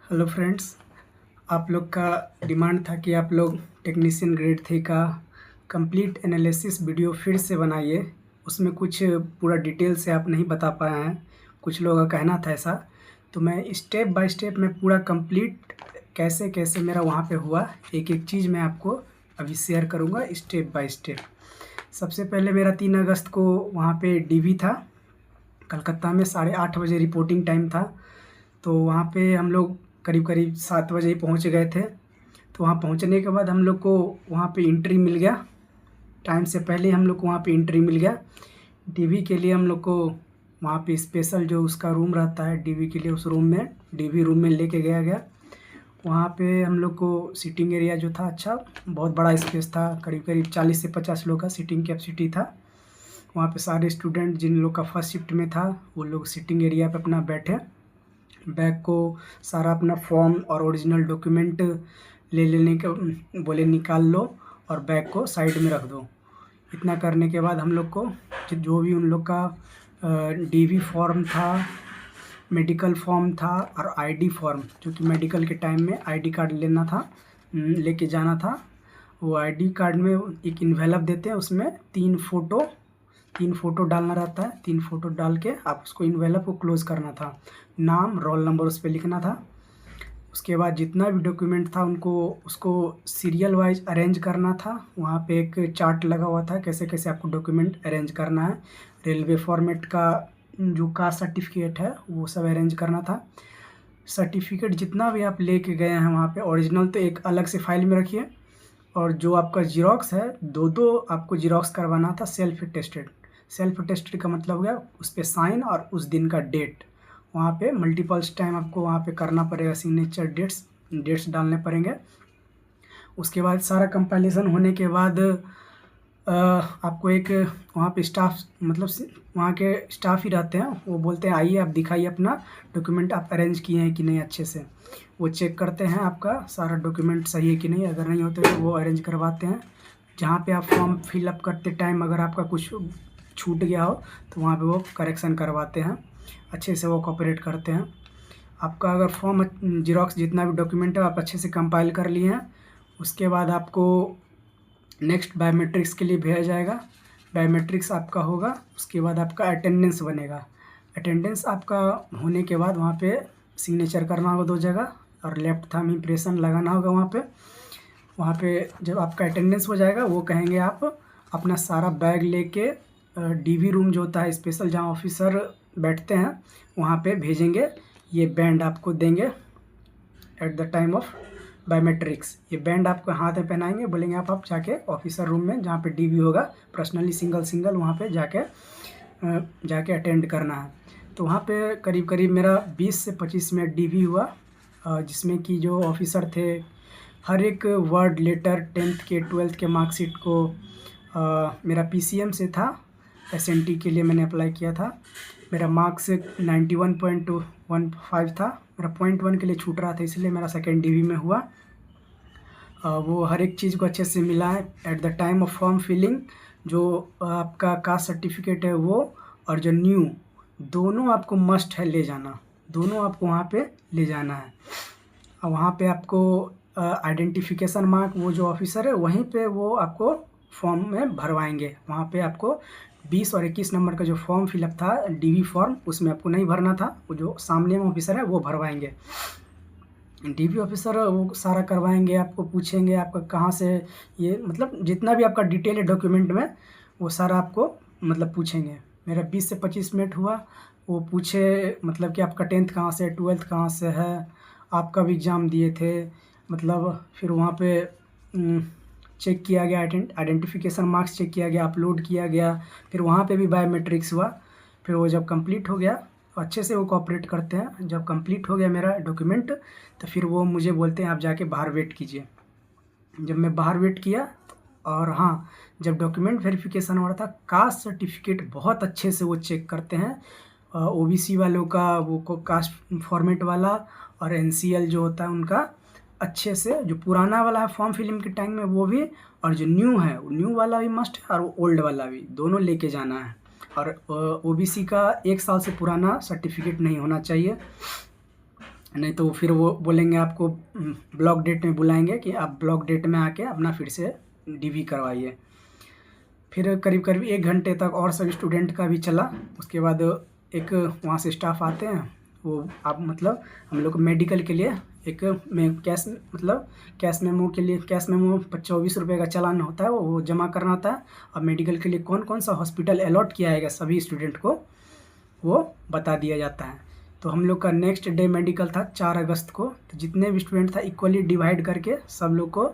Hello friends, आप लोग का डिमांड था कि आप लोग टेक्नीशियन ग्रेड 3 का कंप्लीट एनालिसिस वीडियो फिर से बनाइए। उसमें कुछ पूरा डिटेल से आप नहीं बता पाए हैं, कुछ लोगों का कहना था ऐसा। तो मैं स्टेप बाय स्टेप में पूरा कंप्लीट कैसे कैसे मेरा वहाँ पे हुआ, एक एक चीज़ मैं आपको अभी शेयर करूँगा स्टेप बाय स्टेप। सबसे पहले मेरा 3 अगस्त को वहाँ पे डीवी था, कलकत्ता में 8:30 बजे रिपोर्टिंग टाइम था। तो वहाँ पे हम लोग करीब करीब 7 बजे ही पहुँच गए थे। तो वहाँ पहुँचने के बाद हम लोग को वहाँ पे एंट्री मिल गया, टाइम से पहले हम लोग को वहाँ पे एंट्री मिल गया। डीवी के लिए हम लोग को वहाँ पे स्पेशल जो उसका रूम रहता है डीवी के लिए, उस रूम में डीवी रूम में लेके गया गया। वहाँ पे हम लोग को सीटिंग एरिया जो था, अच्छा बहुत बड़ा स्पेस था, करीब करीब 40 से 50 लोग का सीटिंग कैपेसिटी था। वहाँ पे सारे स्टूडेंट जिन लोग का फर्स्ट शिफ्ट में था वो लोग सीटिंग एरिया पे अपना बैठे, बैग को सारा अपना फॉर्म और ओरिजिनल डॉक्यूमेंट ले लेने के बोले निकाल लो और बैग को साइड में रख दो। इतना करने के बाद हम लोग को जो भी उन लोग का डीवी फॉर्म था, मेडिकल फॉर्म था और आईडी फॉर्म, जो कि मेडिकल के टाइम में आईडी कार्ड लेना था, लेके जाना था। वो आईडी कार्ड में एक इन्वेलप देते हैं, उसमें 3 फ़ोटो डालना रहता है। 3 फ़ोटो डाल के आप उसको इन्वेलप को क्लोज़ करना था, नाम रोल नंबर उस पर लिखना था। उसके बाद जितना भी डॉक्यूमेंट था उसको सीरियल वाइज अरेंज करना था। वहाँ पे एक चार्ट लगा हुआ था कैसे कैसे आपको डॉक्यूमेंट अरेंज करना है। रेलवे फॉर्मेट का जो कास्ट सर्टिफिकेट है वो सब अरेंज करना था। सर्टिफिकेट जितना भी आप लेके गए हैं वहाँ पे, ओरिजिनल तो एक अलग से फाइल में रखिए, और जो आपका जीरोक्स है दो आपको जीरोक्स करवाना था सेल्फ अटेस्टेड। सेल्फ अटेस्टेड का मतलब हो गया उस पर साइन और उस दिन का डेट। वहाँ पे मल्टीपल्स टाइम आपको वहाँ पे करना पड़ेगा, सिग्नेचर डेट्स डालने पड़ेंगे। उसके बाद सारा कंपाइलेशन होने के बाद आपको एक वहाँ पे स्टाफ, मतलब वहाँ के स्टाफ ही रहते हैं, वो बोलते हैं आइए आप दिखाइए अपना डॉक्यूमेंट आप अरेंज किए हैं कि नहीं अच्छे से। वो चेक करते हैं आपका सारा डॉक्यूमेंट सही है कि नहीं, अगर नहीं होते तो वो अरेंज करवाते हैं। जहाँ पे आप फॉर्म फिलअप करते टाइम अगर आपका कुछ छूट गया हो तो वहाँ पे वो करेक्शन करवाते हैं, अच्छे से वो कोऑपरेट करते हैं। आपका अगर फॉर्म जीरोक्स जितना भी डॉक्यूमेंट है आप अच्छे से कंपाइल कर लिए हैं, उसके बाद आपको नेक्स्ट बायोमेट्रिक्स के लिए भेजा जाएगा। बायोमेट्रिक्स आपका होगा, उसके बाद आपका अटेंडेंस बनेगा। अटेंडेंस आपका होने के बाद वहाँ पे सिग्नेचर करना होगा 2 जगह और लेफ्ट थंब इम्प्रेशन लगाना होगा वहाँ पे जब आपका अटेंडेंस हो जाएगा वो कहेंगे आप अपना सारा बैग लेके डीवी रूम जो होता है स्पेशल जहाँ ऑफिसर बैठते हैं वहाँ पे भेजेंगे। ये बैंड आपको देंगे eight the time of biometrics. ये बैंड आपको हाथ में पहनाएंगे, बोलेंगे आप जाके ऑफिसर रूम में जहाँ पे डीवी होगा पर्सनली सिंगल वहाँ पे जाके अटेंड करना है। तो वहाँ पे करीब करीब मेरा 20 से 25 मिनट डीवी हुआ, जिसमें कि जो ऑफिसर थे हर एक वर्ड लेटर 10th के 12th के मार्कशीट को मेरा पीसीएम से था, एसएनटी के लिए मैंने अप्लाई किया था। मेरा मार्क्स 91.15 था, मेरा 0.1 के लिए छूट रहा था, इसलिए मेरा सेकेंड डीवी में हुआ। वो हर एक चीज़ को अच्छे से मिला है। At the time of form filling जो आपका कास्ट सर्टिफिकेट है वो और जो न्यू, दोनों आपको मस्ट है ले जाना, दोनों आपको वहाँ पे ले जाना है। और वहाँ पे आपको आइडेंटिफिकेशन मार्क वो जो ऑफिसर है वहीं पे वो आपको फॉर्म में भरवाएंगे। वहाँ पे आपको 20 और 21 नंबर का जो फॉर्म फिलअप था डीवी फॉर्म, उसमें आपको नहीं भरना था, वो जो सामने में ऑफिसर है वो भरवाएंगे। डीवी ऑफिसर वो सारा करवाएंगे, आपको पूछेंगे आपका कहाँ से, ये मतलब जितना भी आपका डिटेल है डॉक्यूमेंट में वो सारा आपको मतलब पूछेंगे। मेरा 20 से 25 मिनट हुआ, वो पूछे मतलब कि आपका 10th कहाँ से, 12th कहाँ से है, आप कब एग्ज़ाम दिए थे, मतलब फिर वहाँ पे चेक किया गया, आइडेंटिफिकेशन मार्क्स चेक किया गया, अपलोड किया गया। फिर वहाँ पे भी बायोमेट्रिक्स हुआ। फिर वो जब कंप्लीट हो गया, अच्छे से वो कोऑपरेट करते हैं। जब कंप्लीट हो गया मेरा डॉक्यूमेंट तो फिर वो मुझे बोलते हैं आप जाके बाहर वेट कीजिए। जब मैं बाहर वेट किया, और हाँ, जब डॉक्यूमेंट वेरिफिकेशन हो रहा था, कास्ट सर्टिफिकेट बहुत अच्छे से वो चेक करते हैं। ओबीसी वालों का वो कास्ट फॉर्मेट वाला और एनसीएल जो होता है उनका अच्छे से, जो पुराना वाला है फॉर्म फिलिंग के टाइम में वो भी, और जो न्यू है वो न्यू वाला भी मस्ट है और ओल्ड वाला भी, दोनों लेके जाना है। और ओबीसी का 1 साल से पुराना सर्टिफिकेट नहीं होना चाहिए। नहीं तो फिर वो बोलेंगे आपको ब्लॉक डेट में बुलाएंगे कि आप ब्लॉक डेट में आके अपना फिर से डीवी करवाइए। फिर करीब करीब 1 घंटे तक और सभी स्टूडेंट का भी चला। उसके बाद एक वहाँ से स्टाफ आते हैं, वो आप मतलब हम लोग को मेडिकल के लिए एक में कैश मतलब कैश मेमो के लिए कैश मेमो 24 रुपये का चालान होता है, वो जमा करना होता है। और मेडिकल के लिए कौन कौन सा हॉस्पिटल अलॉट किया है सभी स्टूडेंट को वो बता दिया जाता है। तो हम लोग का नेक्स्ट डे मेडिकल था 4 अगस्त को। तो जितने भी स्टूडेंट था इक्वली डिवाइड करके सब लोग को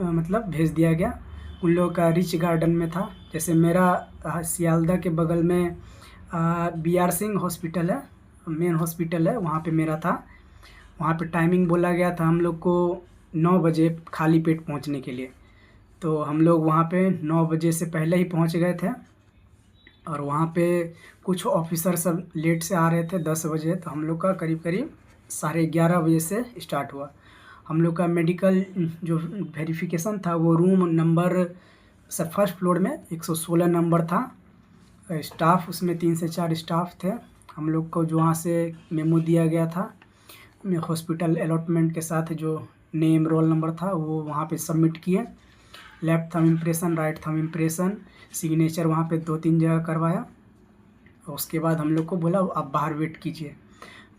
मतलब भेज दिया गया। उन लोगों का रिच गार्डन में था। जैसे मेरा सियालदह के बगल में BR सिंह हॉस्पिटल है, मेन हॉस्पिटल है, वहाँ पे मेरा था। वहाँ पे टाइमिंग बोला गया था हम लोग को 9 बजे खाली पेट पहुँचने के लिए। तो हम लोग वहाँ पे 9 बजे से पहले ही पहुँच गए थे। और वहाँ पे कुछ ऑफिसर सब लेट से आ रहे थे 10 बजे। तो हम लोग का करीब करीब 11:30 बजे से स्टार्ट हुआ। हम लोग का मेडिकल जो वेरिफिकेशन था वो रूम नंबर सब फर्स्ट फ्लोर में 116 नंबर था। स्टाफ उसमें 3 से 4 स्टाफ थे। हम लोग को जो वहाँ से मेमो दिया गया था हॉस्पिटल अलॉटमेंट के साथ, जो नेम रोल नंबर था वो वहाँ पे सबमिट किए। Left thumb impression, right thumb impression, signature वहाँ पे 2-3 जगह करवाया। उसके बाद हम लोग को बोला आप बाहर वेट कीजिए।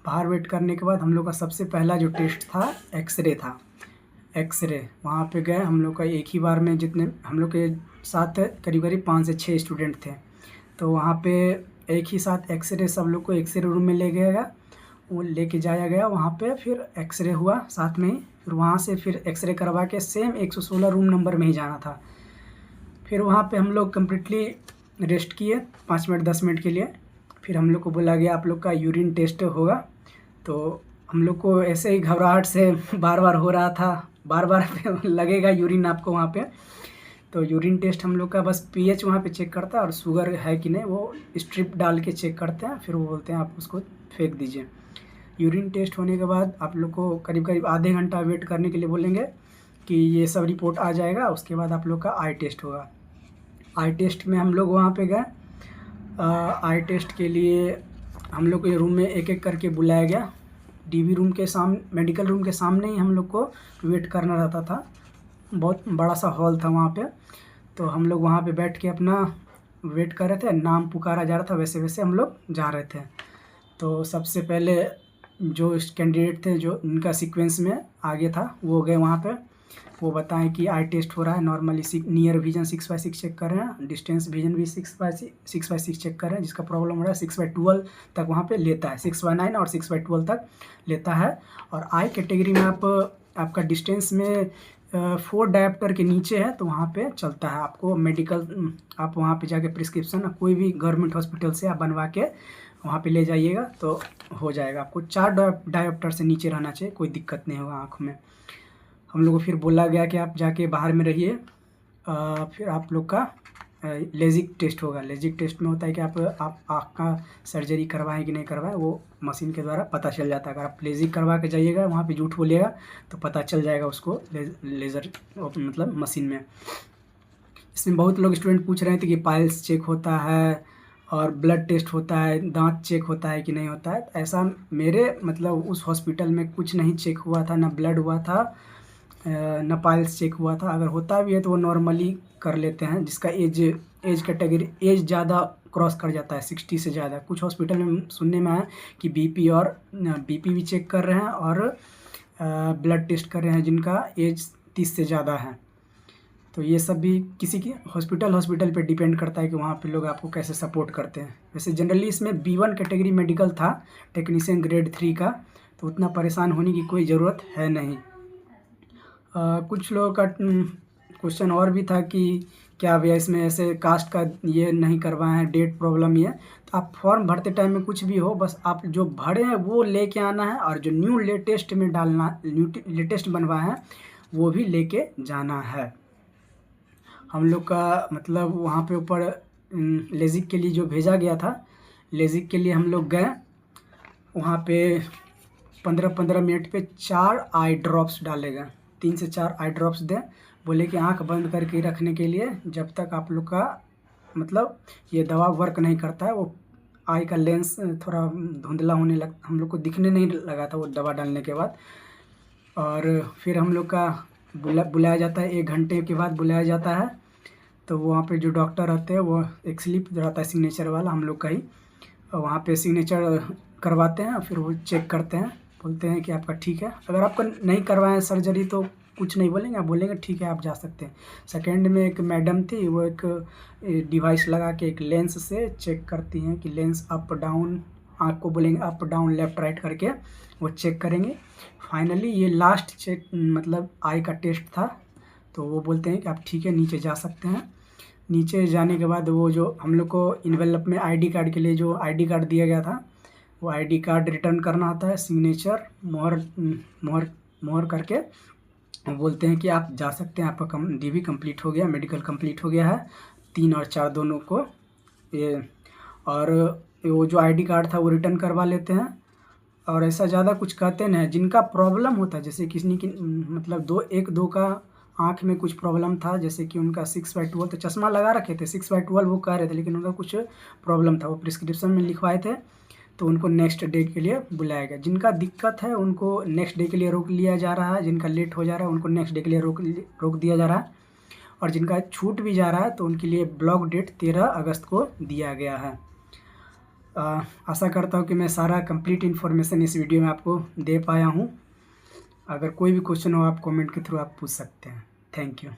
बाहर वेट करने के बाद हम लोग का सबसे पहला जो टेस्ट था एक्सरे था। एक्सरे वहाँ पे गए हम लोग का एक ही बार में, जितने हम लोग के साथ करीब करीब 5 से 6 स्टूडेंट थे। तो वहाँ पे एक ही साथ एक्सरे सब लोग को एक्सरे रूम में ले गया गया, वो लेके जाया गया। वहाँ पे फिर एक्सरे हुआ साथ में ही। फिर वहाँ से फिर एक्सरे करवा के सेम 116 रूम नंबर में ही जाना था। फिर वहाँ पे हम लोग कम्प्लीटली रेस्ट किए 5 मिनट 10 मिनट के लिए। फिर हम लोग को बोला गया आप लोग का यूरिन टेस्ट होगा। तो हम लोग को ऐसे ही घबराहट से बार बार हो रहा था, बार बार लगेगा यूरिन आपको वहाँ पे। तो यूरिन टेस्ट हम लोग का बस पीएच वहाँ पे चेक करता है और शुगर है कि नहीं वो स्ट्रिप डाल के चेक करते हैं। फिर वो बोलते हैं आप उसको फेंक दीजिए। यूरिन टेस्ट होने के बाद आप लोग को करीब करीब आधे घंटा वेट करने के लिए बोलेंगे कि ये सब रिपोर्ट आ जाएगा। उसके बाद आप लोग का आई टेस्ट होगा। आई टेस्ट में हम लोग वहाँ पे गए। आई टेस्ट के लिए हम लोग को रूम में एक एक करके बुलाया गया। डीवी रूम के सामने, मेडिकल रूम के सामने ही हम लोग को वेट करना रहता था। बहुत बड़ा सा हॉल था वहाँ पे। तो हम लोग वहाँ पे बैठ के अपना वेट कर रहे थे, नाम पुकारा जा रहा था, वैसे वैसे हम लोग जा रहे थे। तो सबसे पहले जो कैंडिडेट थे जो इनका सीक्वेंस में आगे था वो गए वहाँ पे। वो बताएं कि आई टेस्ट हो रहा है, नॉर्मली नियर विजन 6/6 चेक कर रहे हैं, डिस्टेंस विजन भी 6/6 चेक कर रहे हैं। जिसका प्रॉब्लम हो रहा है 6/12 तक वहाँ पे लेता है, 6/9 और 6/12 तक लेता है। और आई कैटेगरी में आपका डिस्टेंस में 4 डायप्टर के नीचे है तो वहाँ पे चलता है। आपको मेडिकल आप वहाँ पे जाके प्रिस्क्रिप्शन कोई भी गवर्नमेंट हॉस्पिटल से आप बनवा के वहाँ पे ले जाइएगा तो हो जाएगा। आपको 4 डायप्टर से नीचे रहना चाहिए, कोई दिक्कत नहीं होगा आँख में। हम लोग को फिर बोला गया कि आप जाके बाहर में रहिए। फिर आप लोग का लेजिक टेस्ट होगा। लेजिक टेस्ट में होता है कि आप आँख का सर्जरी करवाएं कि नहीं करवाएं, वो मशीन के द्वारा पता चल जाता है। अगर आप लेजिक करवा के जाइएगा वहाँ पे झूठ बोलिएगा तो पता चल जाएगा उसको लेज़र मतलब मशीन में। इसमें बहुत लोग स्टूडेंट पूछ रहे थे कि पाइल्स चेक होता है और ब्लड टेस्ट होता है, दांत चेक होता है कि नहीं होता है। ऐसा मेरे मतलब उस हॉस्पिटल में कुछ नहीं चेक हुआ था, ना ब्लड हुआ था न पाइल्स चेक हुआ था। अगर होता भी है तो वो नॉर्मली कर लेते हैं, जिसका एज कैटेगरी एज ज़्यादा क्रॉस कर जाता है 60 से ज़्यादा। कुछ हॉस्पिटल में सुनने में आया कि बीपी भी चेक कर रहे हैं और ब्लड टेस्ट कर रहे हैं जिनका एज 30 से ज़्यादा है। तो ये सब भी किसी की हॉस्पिटल पे डिपेंड करता है कि वहाँ पे लोग आपको कैसे सपोर्ट करते हैं। वैसे जनरली इसमें B1 कैटेगरी मेडिकल था, टेक्नीशियन ग्रेड 3 का, तो उतना परेशान होने की कोई ज़रूरत है नहीं। कुछ लोगों का क्वेश्चन और भी था कि क्या भैया इसमें ऐसे कास्ट का ये नहीं करवाए हैं, डेट प्रॉब्लम ये। तो आप फॉर्म भरते टाइम में कुछ भी हो, बस आप जो भरे हैं वो लेके आना है और जो न्यू लेटेस्ट में डालना, न्यू लेटेस्ट बनवाए हैं वो भी लेके जाना है। हम लोग का मतलब वहाँ पे ऊपर लेजिक के लिए जो भेजा गया था, लेजिक के लिए हम लोग गए वहाँ पे 15-15 मिनट पे 4 आई ड्रॉप्स डाले गए। 3 से 4 आई ड्रॉप्स दें, बोले कि आंख बंद करके रखने के लिए जब तक आप लोग का मतलब ये दवा वर्क नहीं करता है, वो आई का लेंस थोड़ा धुंधला होने लग, हम लोग को दिखने नहीं लगा था वो दवा डालने के बाद। और फिर हम लोग का बुलाया जाता है, 1 घंटे के बाद बुलाया जाता है। तो वहाँ पे जो डॉक्टर रहते हैं वो एक स्लिप रहता है सिग्नेचर वाला हम लोग का ही, वहाँ पे सिग्नेचर करवाते हैं, फिर वो चेक करते हैं, बोलते हैं कि आपका ठीक है। अगर आपका नहीं करवाएं सर्जरी तो कुछ नहीं बोलेंगे, आप बोलेंगे ठीक है आप जा सकते हैं। सेकेंड में एक मैडम थी, वो एक डिवाइस लगा के एक लेंस से चेक करती हैं कि लेंस अप डाउन, आँख को बोलेंगे अप डाउन लेफ़्ट राइट करके वो चेक करेंगे। फाइनली ये लास्ट चेक मतलब आई का टेस्ट था, तो वो बोलते हैं कि आप ठीक है नीचे जा सकते हैं। नीचे जाने के बाद वो जो हम लोग को इन्वेलप में आईडी कार्ड के लिए जो आईडी कार्ड दिया गया था, वो आईडी कार्ड रिटर्न करना होता है, सिग्नेचर मोहर करके बोलते हैं कि आप जा सकते हैं, आपका डीवी कंप्लीट हो गया, मेडिकल कंप्लीट हो गया है 3 और 4 दोनों को ये। और वो जो आईडी कार्ड था वो रिटर्न करवा लेते हैं, और ऐसा ज़्यादा कुछ कहते नहीं। जिनका प्रॉब्लम होता है, जैसे किसी की मतलब 1-2 का आँख में कुछ प्रॉब्लम था, जैसे कि उनका 6/12, तो चश्मा लगा रखे थे 6/12 वो कह रहे थे, लेकिन उनका कुछ प्रॉब्लम था, वो प्रिस्क्रिप्शन में लिखवाए थे, तो उनको नेक्स्ट डे के लिए बुलाया गया। जिनका दिक्कत है उनको नेक्स्ट डे के लिए रोक लिया जा रहा है, जिनका लेट हो जा रहा है उनको नेक्स्ट डे के लिए रोक दिया जा रहा है, और जिनका छूट भी जा रहा है तो उनके लिए ब्लॉक डेट 13 अगस्त को दिया गया है। आशा करता हूँ कि मैं सारा कंप्लीट इन्फॉर्मेशन इस वीडियो में आपको दे पाया हूँ। अगर कोई भी क्वेश्चन हो आप कमेंट के थ्रू आप पूछ सकते हैं। Thank you.